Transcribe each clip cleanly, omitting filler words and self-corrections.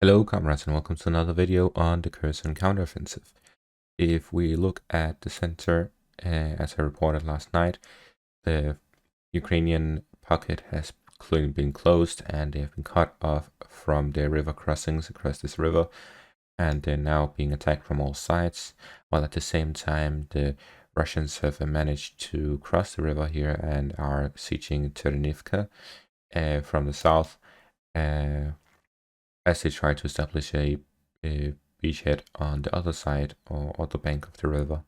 Hello comrades and welcome to another video on the Kherson counteroffensive. If we look at the center, as I reported last night, the Ukrainian pocket has clearly been closed and they have been cut off from their river crossings across this river, and they're now being attacked from all sides, while at the same time the Russians have managed to cross the river here and are sieging Avdiivka from the south. As they try to establish a beachhead on the other side or other bank of the river.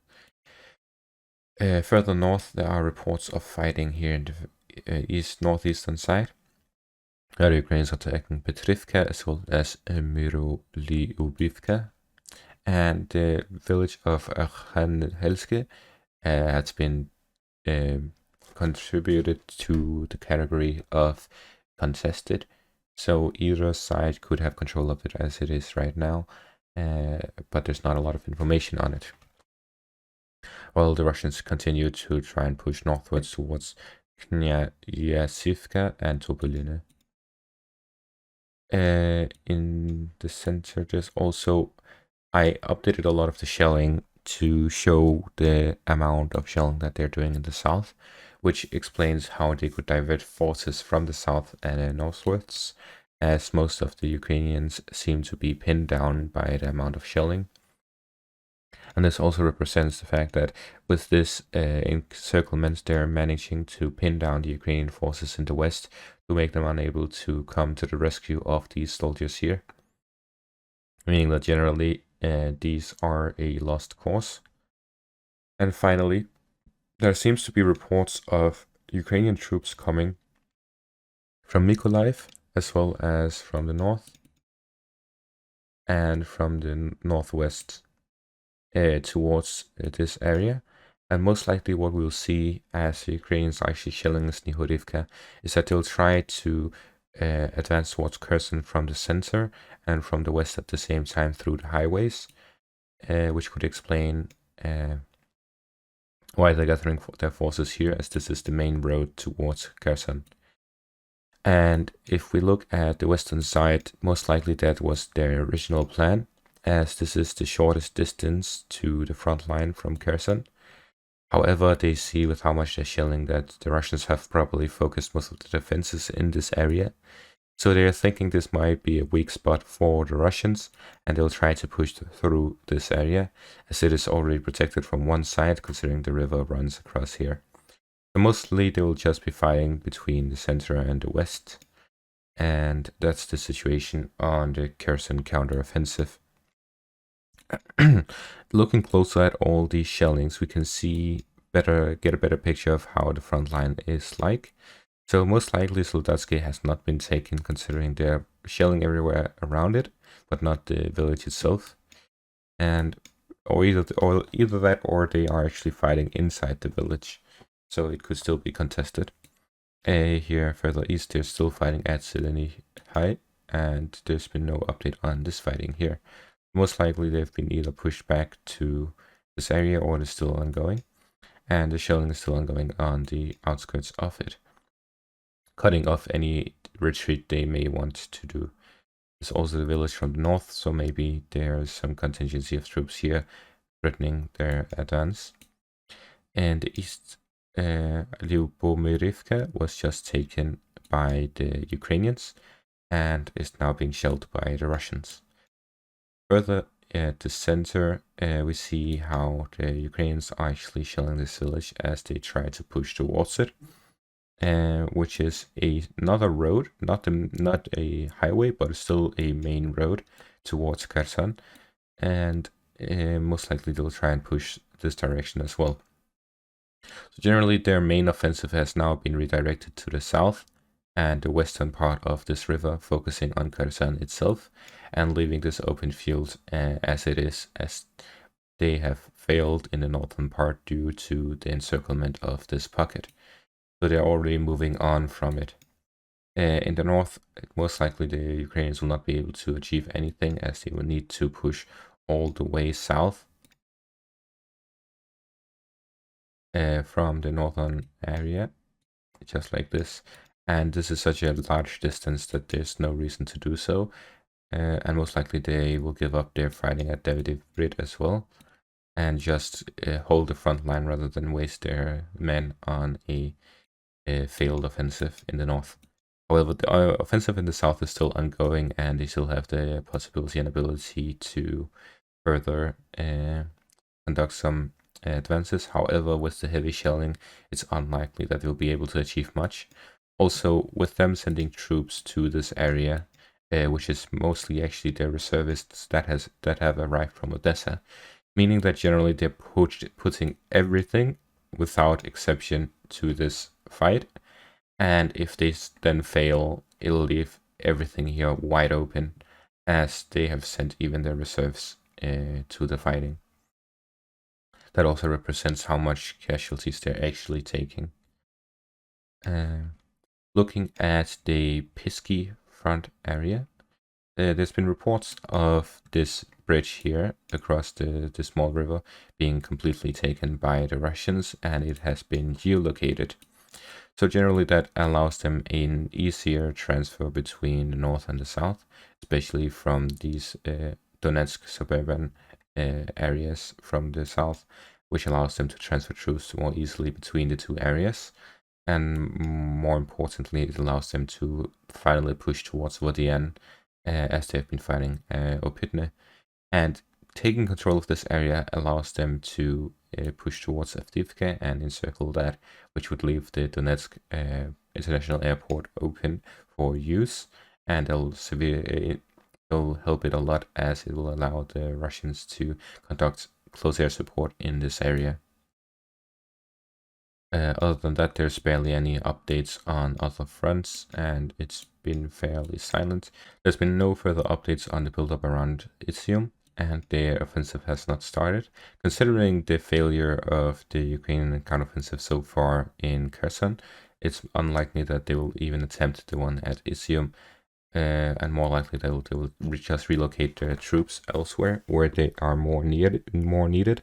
Further north, there are reports of fighting here in the northeastern side. The Ukrainians are attacking Petrivka as well as Avdiivka, and the village of Kherson has been contributed to the category of contested. So either side could have control of it as it is right now, but there's not a lot of information on it. While the Russians continue to try and push northwards towards Avdiivka and Topoline. In the center, there's also, I updated a lot of the shelling to show the amount of shelling that they're doing in the south, which explains how they could divert forces from the south and northwards, as most of the Ukrainians seem to be pinned down by the amount of shelling. And this also represents the fact that with this encirclement, they're managing to pin down the Ukrainian forces in the west to make them unable to come to the rescue of these soldiers here. Meaning that generally these are a lost cause. And finally, there seems to be reports of Ukrainian troops coming from Mykolaiv, as well as from the north and from the northwest towards this area. And most likely what we'll see as the Ukrainians are actually shelling Avdiivka is that they'll try to advance towards Kherson from the center and from the west at the same time through the highways, which could explain why they're gathering their forces here, as this is the main road towards Kherson. And if we look at the western side, most likely that was their original plan, as this is the shortest distance to the front line from Kherson. However, they see with how much they're shelling that the Russians have probably focused most of the defenses in this area. So they're thinking this might be a weak spot for the Russians, and they'll try to push through this area, as it is already protected from one side, considering the river runs across here. So mostly they will just be fighting between the center and the west, and that's the situation on the Kherson counteroffensive. Looking closer at all these shellings, we can get a better picture of how the front line is like. So most likely Soldatsky has not been taken, considering they're shelling everywhere around it, but not the village itself. And or either that, or they are actually fighting inside the village, so it could still be contested. Here further east, they're still fighting at Zeleny High, and there's been no update on this fighting here. Most likely they've been either pushed back to this area or they're still ongoing, and the shelling is still ongoing on the outskirts of it, cutting off any retreat they may want to do. There's also the village from the north, so maybe there's some contingency of troops here threatening their advance. And the east, Lyubomirivka was just taken by the Ukrainians and is now being shelled by the Russians. Further at the center, we see how the Ukrainians are actually shelling this village as they try to push towards it, which is another road, not a highway, but still a main road towards Kherson, and most likely they'll try and push this direction as well. So generally their main offensive has now been redirected to the south and the western part of this river, focusing on Kherson itself and leaving this open field as it is, as they have failed in the northern part due to the encirclement of this pocket. So they're already moving on from it. In the north, most likely the Ukrainians will not be able to achieve anything, as they will need to push all the way south from the northern area, just like this. And this is such a large distance that there's no reason to do so. and most likely they will give up their fighting at Avdiivka as well, and just hold the front line rather than waste their men on a failed offensive in the north. However, the offensive in the south is still ongoing, and they still have the possibility and ability to further conduct some advances. However, with the heavy shelling, it's unlikely that they'll be able to achieve much. Also, with them sending troops to this area, which is mostly actually their reservists that have arrived from Odessa, meaning that generally they're putting everything without exception to this fight, and if they then fail, it'll leave everything here wide open, as they have sent even their reserves to the fighting. That also represents how much casualties they're actually taking. Looking at the Pisky front area, there's been reports of this bridge here across the small river being completely taken by the Russians, and it has been geolocated. So generally that allows them an easier transfer between the north and the south, especially from these Donetsk suburban areas from the south, which allows them to transfer troops more easily between the two areas. And more importantly, it allows them to finally push towards Vodiane, as they've been fighting Opitne. And taking control of this area allows them to push towards Avdiivka and encircle that, which would leave the Donetsk International Airport open for use, and it'll help it a lot, as it will allow the Russians to conduct close air support in this area. Other than that, there's barely any updates on other fronts, and it's been fairly silent. There's been no further updates on the build-up around Izium, and their offensive has not started. Considering the failure of the Ukrainian counteroffensive so far in Kherson, it's unlikely that they will even attempt the one at Izium, and more likely they will just relocate their troops elsewhere where they are more needed.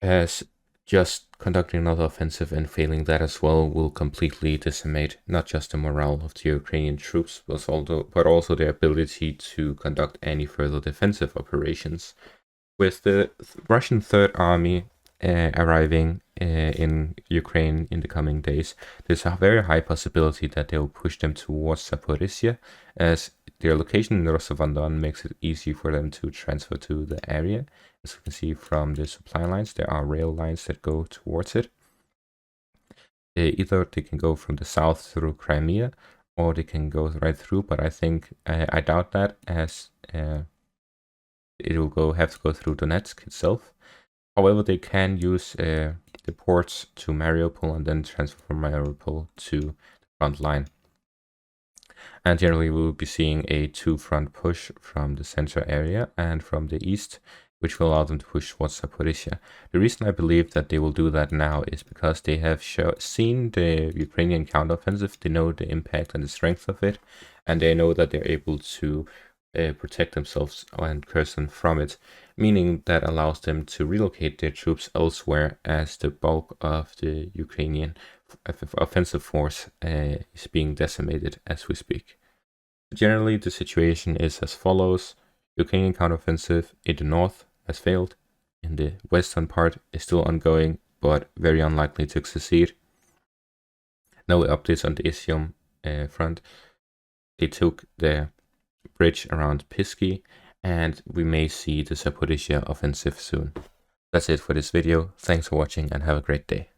As just conducting another offensive and failing that as well will completely decimate not just the morale of the Ukrainian troops, but also their ability to conduct any further defensive operations. With the Russian Third Army arriving in Ukraine in the coming days, there's a very high possibility that they'll push them towards Zaporizhia, as their location in Rostov-on-Don makes it easy for them to transfer to the area. As you can see from the supply lines, there are rail lines that go towards it. Either they can go from the south through Crimea, or they can go right through, but I doubt that, as it will have to go through Donetsk itself. However, they can use the ports to Mariupol and then transfer from Mariupol to the front line. And generally we will be seeing a two-front push from the center area and from the east, which will allow them to push towards Zaporizhia. The reason I believe that they will do that now is because they have seen the Ukrainian counteroffensive, they know the impact and the strength of it, and they know that they're able to protect themselves and Kherson from it, meaning that allows them to relocate their troops elsewhere, as the bulk of the Ukrainian offensive force is being decimated as we speak. Generally, the situation is as follows: Ukrainian counteroffensive in the north has failed, in the western part is still ongoing, but very unlikely to succeed. No updates on the Izium front. They took the bridge around Pisky, and we may see the Zaporizhia offensive soon. That's it for this video. Thanks for watching and have a great day.